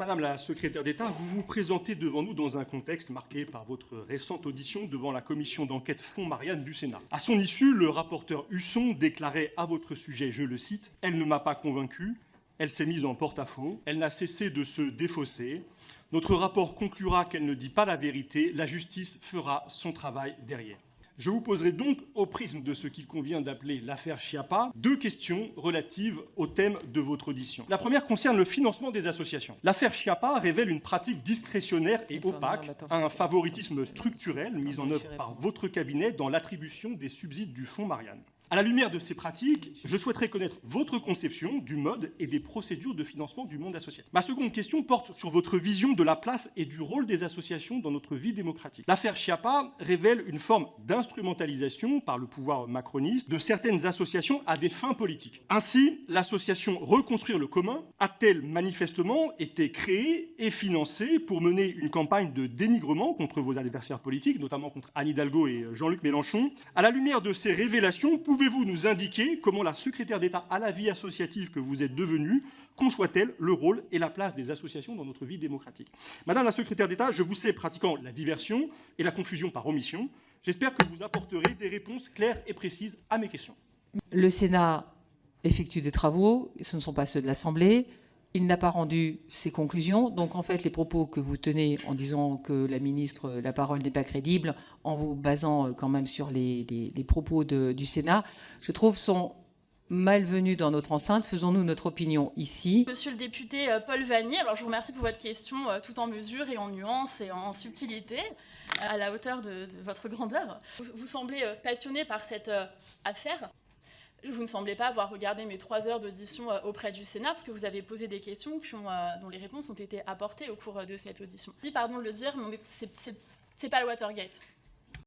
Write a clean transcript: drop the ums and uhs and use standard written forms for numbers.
Madame la secrétaire d'État, vous vous présentez devant nous dans un contexte marqué par votre récente audition devant la commission d'enquête Fonds Marianne du Sénat. À son issue, le rapporteur Husson déclarait à votre sujet, je le cite, « Elle ne m'a pas convaincu, elle s'est mise en porte-à-faux, elle n'a cessé de se défausser. Notre rapport conclura qu'elle ne dit pas la vérité, la justice fera son travail derrière. » Je vous poserai donc, au prisme de ce qu'il convient d'appeler l'affaire Schiappa, 2 questions relatives au thème de votre audition. La première concerne le financement des associations. L'affaire Schiappa révèle une pratique discrétionnaire et opaque, un favoritisme structurel mis en œuvre par votre cabinet dans l'attribution des subsides du Fonds Marianne. À la lumière de ces pratiques, je souhaiterais connaître votre conception du mode et des procédures de financement du monde associatif. Ma seconde question porte sur votre vision de la place et du rôle des associations dans notre vie démocratique. L'affaire Schiappa révèle une forme d'instrumentalisation par le pouvoir macroniste de certaines associations à des fins politiques. Ainsi, l'association Reconstruire le commun a-t-elle manifestement été créée et financée pour mener une campagne de dénigrement contre vos adversaires politiques, notamment contre Anne Hidalgo et Jean-Luc Mélenchon. À la lumière de ces révélations, pouvez-vous nous indiquer comment la secrétaire d'État à la vie associative que vous êtes devenue conçoit-elle le rôle et la place des associations dans notre vie démocratique? Madame la secrétaire d'État, je vous sais pratiquant la diversion et la confusion par omission. J'espère que vous apporterez des réponses claires et précises à mes questions. Le Sénat effectue des travaux, ce ne sont pas ceux de l'Assemblée. Il n'a pas rendu ses conclusions. Donc, en fait, les propos que vous tenez en disant que la ministre, la parole n'est pas crédible, en vous basant quand même sur les propos du Sénat, je trouve sont malvenus dans notre enceinte. Faisons-nous notre opinion ici. Monsieur le député Paul Vannier, alors je vous remercie pour votre question tout en mesure et en nuance et en subtilité, à la hauteur de votre grandeur. Vous semblez passionné par cette affaire. Vous ne semblez pas avoir regardé mes 3 heures d'audition auprès du Sénat, parce que vous avez posé des questions dont les réponses ont été apportées au cours de cette audition. Pardon de le dire, mais c'est pas le Watergate.